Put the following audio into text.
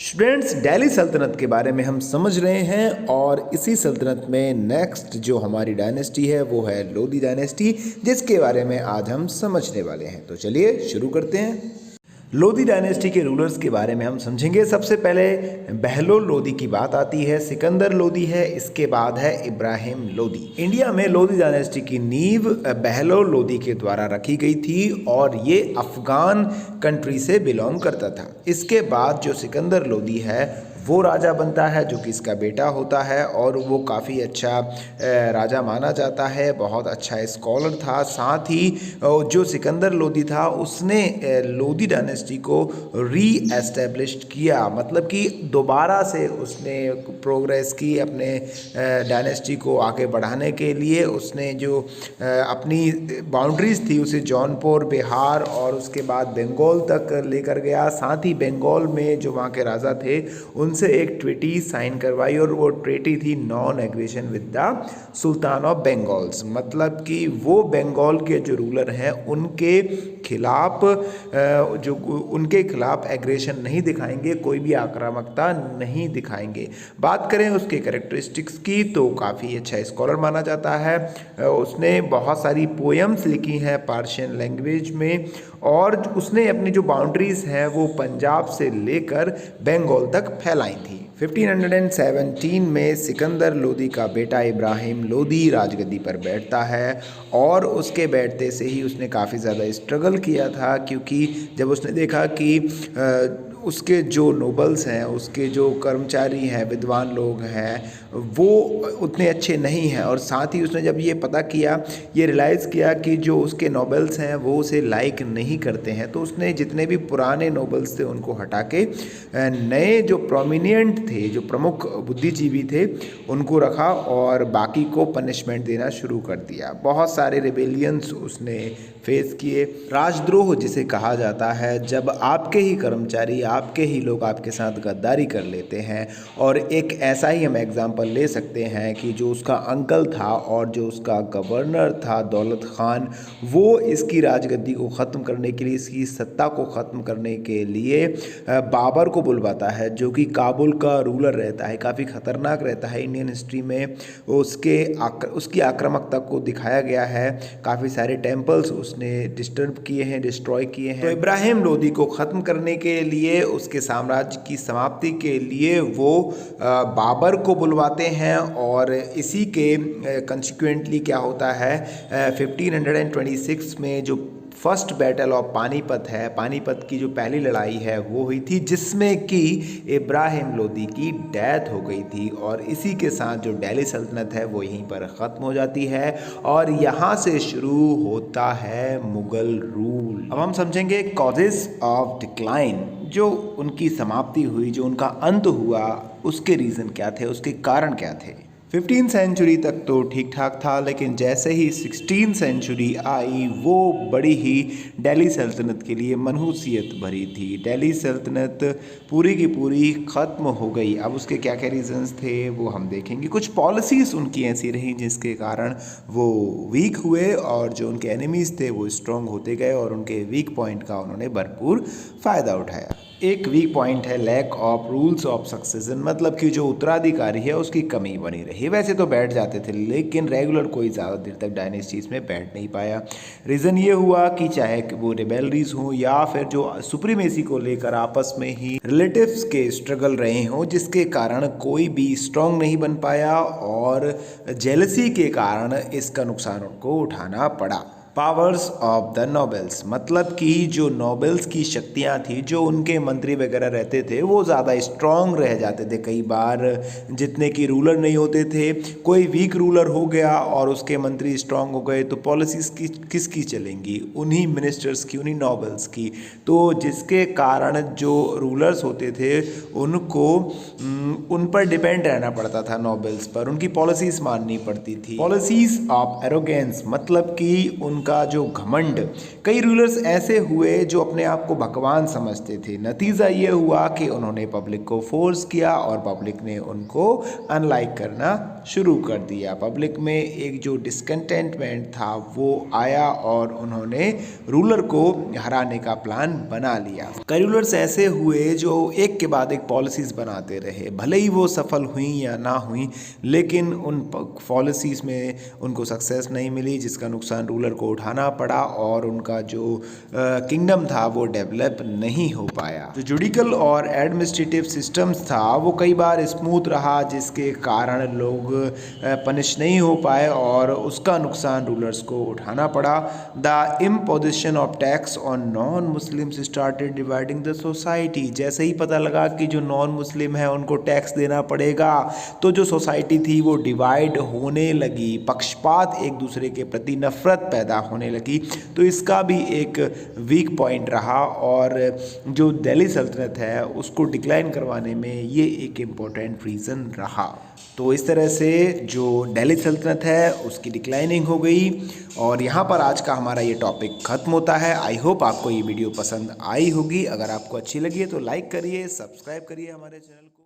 Students, Delhi सल्तनत के बारे में हम समझ रहे हैं और इसी सल्तनत में नेक्स्ट जो हमारी डायनेस्टी है वो है लोदी डायनेस्टी, जिसके बारे में आज हम समझने वाले हैं। तो चलिए शुरू करते हैं। लोदी डायनेस्टी के रूलर्स के बारे में हम समझेंगे। सबसे पहले बहलोल लोदी की बात आती है, सिकंदर लोदी है, इसके बाद है इब्राहिम लोदी। इंडिया में लोदी डायनेस्टी की नींव बहलोल लोदी के द्वारा रखी गई थी और ये अफगान कंट्री से बिलोंग करता था। इसके बाद जो सिकंदर लोदी है वो राजा बनता है, जो कि इसका बेटा होता है और वो काफ़ी अच्छा राजा माना जाता है, बहुत अच्छा स्कॉलर था। साथ ही जो सिकंदर लोदी था उसने लोदी डायनेस्टी को री एस्टेब्लिश्ड किया, मतलब कि दोबारा से उसने प्रोग्रेस की अपने डायनेस्टी को आगे बढ़ाने के लिए। उसने जो अपनी बाउंड्रीज थी उसे जौनपुर, बिहार और उसके बाद बंगाल तक लेकर गया। साथ ही बंगाल में जो वहाँ के राजा थे उनसे एक ट्रीटी साइन करवाई और वो ट्रीटी थी non aggression with the sultan of Bengal's, मतलब कि वो बंगाल के जो रूलर हैं उनके खिलाफ एग्रेशन नहीं दिखाएंगे, कोई भी आक्रामकता नहीं दिखाएंगे। बात करें उसके कैरेक्टरिस्टिक्स की तो काफ़ी अच्छा स्कॉलर माना जाता है। उसने बहुत सारी पोएम्स लिखी हैं पर्शियन लैंग्वेज में और उसने अपनी जो बाउंड्रीज हैं वो पंजाब से लेकर बंगाल तक फैलाई थी। 1517 में सिकंदर लोदी का बेटा इब्राहिम लोदी राजगद्दी पर बैठता है और उसके बैठते से ही उसने काफ़ी ज़्यादा स्ट्रगल किया था, क्योंकि जब उसने देखा कि उसके जो नोबल्स हैं, उसके जो कर्मचारी हैं, विद्वान लोग हैं, वो उतने अच्छे नहीं हैं। और साथ ही उसने जब ये पता किया, ये रियलाइज़ किया कि जो उसके नोबल्स हैं वो उसे लाइक नहीं करते हैं, तो उसने जितने भी पुराने नोबल्स थे उनको हटा के नए जो प्रोमिनेंट थे, जो प्रमुख बुद्धिजीवी थे, उनको रखा और बाकी को पनिशमेंट देना शुरू कर दिया। बहुत सारे रिबेलियंस उसने फेस किए। राजद्रोह जिसे कहा जाता है, जब आपके ही कर्मचारी, आपके ही लोग आपके साथ गद्दारी कर लेते हैं। और एक ऐसा ही हम एग्जांपल ले सकते हैं कि जो उसका अंकल था और जो उसका गवर्नर था दौलत खान, वो इसकी राजगद्दी को ख़त्म करने के लिए, इसकी सत्ता को ख़त्म करने के लिए बाबर को बुलवाता है, जो कि काबुल का रूलर रहता है, काफ़ी ख़तरनाक रहता है। इंडियन हिस्ट्री में उसकी आक्रामकता को दिखाया गया है। काफ़ी सारे टेम्पल्स उसने डिस्टर्ब किए हैं, डिस्ट्रॉय किए हैं। तो इब्राहिम लोदी को ख़त्म करने के लिए, उसके साम्राज्य की समाप्ति के लिए वो बाबर को बुलवाते हैं और इसी के कंसिक्वेंटली क्या होता है, 1526 में जो फर्स्ट बैटल ऑफ पानीपत है, पानीपत की जो पहली लड़ाई है वो हुई थी, जिसमें कि इब्राहिम लोदी की डेथ हो गई थी। और इसी के साथ जो दिल्ली सल्तनत है वो यहीं पर ख़त्म हो जाती है और यहाँ से शुरू होता है मुग़ल रूल। अब हम समझेंगे कॉजेस ऑफ डिक्लाइन, जो उनकी समाप्ति हुई, जो उनका अंत हुआ, उसके रीज़न क्या थे, उसके कारण क्या थे। 15th सेंचुरी तक तो ठीक ठाक था, लेकिन जैसे ही 16th सेंचुरी आई वो बड़ी ही दिल्ली सल्तनत के लिए मनहूसियत भरी थी। दिल्ली सल्तनत पूरी की पूरी ख़त्म हो गई। अब उसके क्या क्या रीजंस थे वो हम देखेंगे। कुछ पॉलिसीज़ उनकी ऐसी रहीं जिसके कारण वो वीक हुए और जो उनके एनिमीज़ थे वो स्ट्रॉन्ग होते गए और उनके वीक पॉइंट का उन्होंने भरपूर फ़ायदा उठाया। एक वीक पॉइंट है lack of rules of succession, मतलब कि जो उत्तराधिकारी है उसकी कमी बनी रही। वैसे तो बैठ जाते थे लेकिन रेगुलर कोई ज़्यादा देर तक डायनेस्टीज़ में बैठ नहीं पाया। रीज़न ये हुआ कि चाहे वो रिबेलरीज हों या फिर जो सुप्रीमेसी को लेकर आपस में ही रिलेटिव्स के स्ट्रगल रहे हों, जिसके कारण कोई भी स्ट्रॉन्ग नहीं बन पाया और जेलसी के कारण इसका नुकसान उनको उठाना पड़ा। पावर्स ऑफ द नोबल्स, मतलब कि जो नोबल्स की शक्तियाँ थी, जो उनके मंत्री वगैरह रहते थे वो ज़्यादा स्ट्रॉन्ग रह जाते थे। कई बार जितने की रूलर नहीं होते थे, कोई वीक रूलर हो गया और उसके मंत्री स्ट्रॉन्ग हो गए तो पॉलिसीज़ किसकी चलेंगी, उन्हीं मिनिस्टर्स की, उन्हीं नोबल्स की। तो जिसके कारण जो रूलर्स होते थे उनको उन पर डिपेंड रहना पड़ता था, नोबल्स पर, उनकी पॉलिसीज़ माननी पड़ती थी। पॉलिसीज़ ऑफ एरोगेंस, मतलब कि उन उनका जो घमंड, कई रूलर्स ऐसे हुए जो अपने आप को भगवान समझते थे। नतीजा ये हुआ कि उन्होंने पब्लिक को फोर्स किया और पब्लिक ने उनको अनलाइक करना शुरू कर दिया। पब्लिक में एक जो डिस्कंटेंटमेंट था वो आया और उन्होंने रूलर को हराने का प्लान बना लिया। कई रूलर्स ऐसे हुए जो एक के बाद एक पॉलिसीज़ बनाते रहे, भले ही वो सफल हुई या ना हुई, लेकिन उन पॉलिसीज़ में उनको सक्सेस नहीं मिली, जिसका नुकसान रूलर को उठाना पड़ा और उनका जो किंगडम था वो डेवलप नहीं हो पाया। जो जुडिकल और एडमिनिस्ट्रेटिव सिस्टम्स था वो कई बार स्मूथ रहा, जिसके कारण लोग पनिश नहीं हो पाए और उसका नुकसान रूलर्स को उठाना पड़ा। The imposition of tax on non Muslims started dividing the society. जैसे ही पता लगा कि जो नॉन मुस्लिम है उनको टैक्स देना पड़ेगा, तो जो सोसाइटी थी वो डिवाइड होने लगी, पक्षपात, एक दूसरे के प्रति नफरत पैदा होने लगी। तो इसका भी एक वीक पॉइंट रहा और जो दिल्ली सल्तनत है उसको डिक्लाइन करवाने में ये एक इम्पोर्टेंट रीज़न रहा। तो इस तरह से जो दिल्ली सल्तनत है उसकी डिक्लाइनिंग हो गई और यहाँ पर आज का हमारा ये टॉपिक ख़त्म होता है। आई होप आपको ये वीडियो पसंद आई होगी। अगर आपको अच्छी लगी है तो लाइक करिए, सब्सक्राइब करिए हमारे चैनल को।